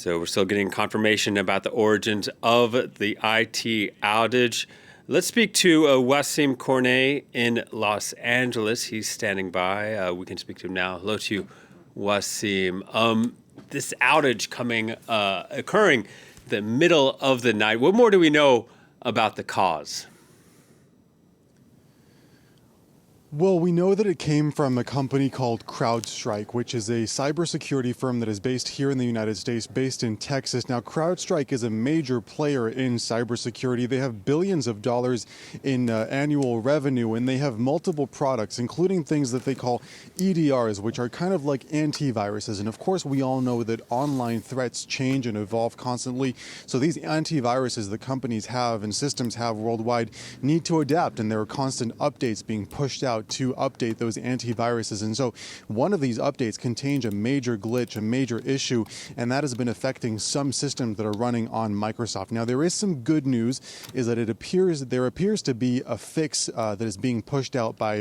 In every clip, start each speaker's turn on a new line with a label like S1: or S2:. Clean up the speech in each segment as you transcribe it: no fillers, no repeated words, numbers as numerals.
S1: So we're still getting confirmation about the origins of the IT outage. Let's speak to Wassim Cornet in Los Angeles. He's standing by. We can speak to him now. Hello to you, Wassim. This outage occurring the middle of the night. What more do we know about the cause?
S2: Well, we know that it came from a company called CrowdStrike, which is a cybersecurity firm that is based here in the United States, based in Texas. Now, CrowdStrike is a major player in cybersecurity. They have billions of dollars in annual revenue, and they have multiple products, including things that they call EDRs, which are kind of like antiviruses. And of course, we all know that online threats change and evolve constantly. So these antiviruses that companies have and systems have worldwide need to adapt, and there are constant updates being pushed out to update those antiviruses. And so one of these updates contains a major glitch, a major issue, and that has been affecting some systems that are running on Microsoft. Now, there is some good news, is that there appears to be a fix that is being pushed out by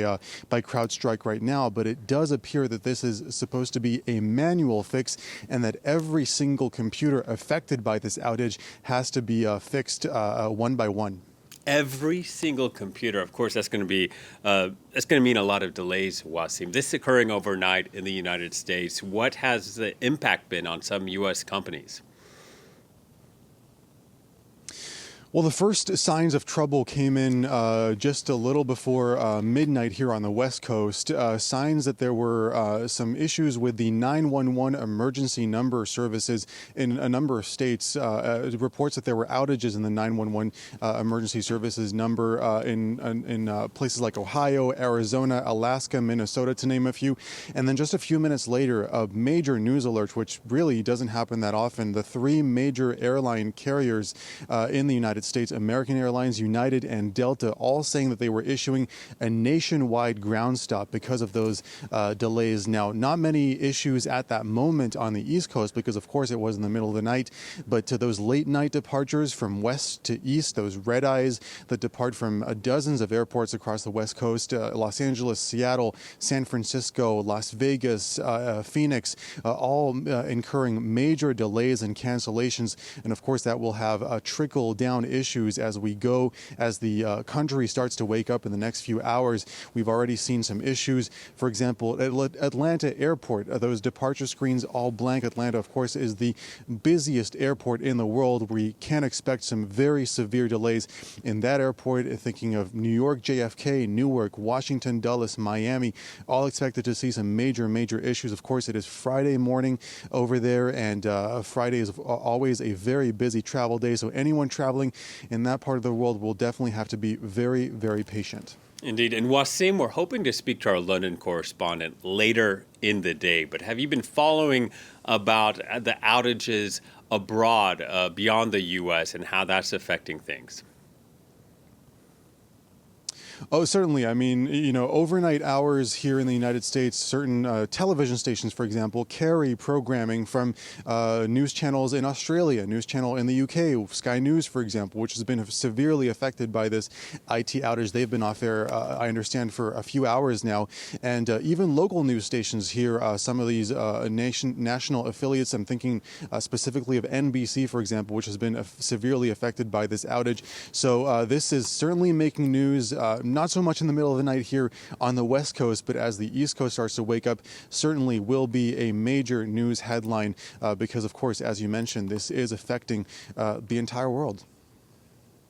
S2: CrowdStrike right now, but it does appear that this is supposed to be a manual fix, and that every single computer affected by this outage has to be fixed one by one.
S1: Every single computer, of course, that's going to mean a lot of delays, Wassim. This occurring overnight in the United States. What has the impact been on some U.S. companies?
S2: Well, the first signs of trouble came in just a little before midnight here on the West Coast. Signs that there were some issues with the 911 emergency number services in a number of states. Reports that there were outages in the 911 emergency services number in places like Ohio, Arizona, Alaska, Minnesota, to name a few. And then just a few minutes later, a major news alert, which really doesn't happen that often. The three major airline carriers in the United States, American Airlines, United, and Delta, all saying that they were issuing a nationwide ground stop because of those delays. Now, not many issues at that moment on the East Coast because, of course, it was in the middle of the night, but to those late night departures from west to east, those red eyes that depart from dozens of airports across the West Coast, Los Angeles, Seattle, San Francisco, Las Vegas, Phoenix, all incurring major delays and cancellations. And of course, that will have a trickle down issues as the country starts to wake up in the next few hours. We've already seen some issues. For example, at Atlanta Airport, those departure screens all blank. Atlanta, of course, is the busiest airport in the world. We can expect some very severe delays in that airport. Thinking of New York, JFK, Newark, Washington, Dulles, Miami, all expected to see some major issues. Of course, it is Friday morning over there, and Friday is always a very busy travel day. So anyone traveling in that part of the world will definitely have to be very patient.
S1: Indeed. And Wassim, we're hoping to speak to our London correspondent later in the day. But have you been following about the outages abroad, beyond the U.S., and how that's affecting things?
S2: Oh, certainly. I mean, overnight hours here in the United States, certain television stations, for example, carry programming from news channels in Australia, news channel in the UK, Sky News, for example, which has been severely affected by this IT outage. They've been off air, I understand, for a few hours now. And even local news stations here, some of these national affiliates, I'm thinking specifically of NBC, for example, which has been severely affected by this outage. So this is certainly making news. Not so much in the middle of the night here on the West Coast, but as the East Coast starts to wake up, certainly will be a major news headline because, of course, as you mentioned, this is affecting the entire world.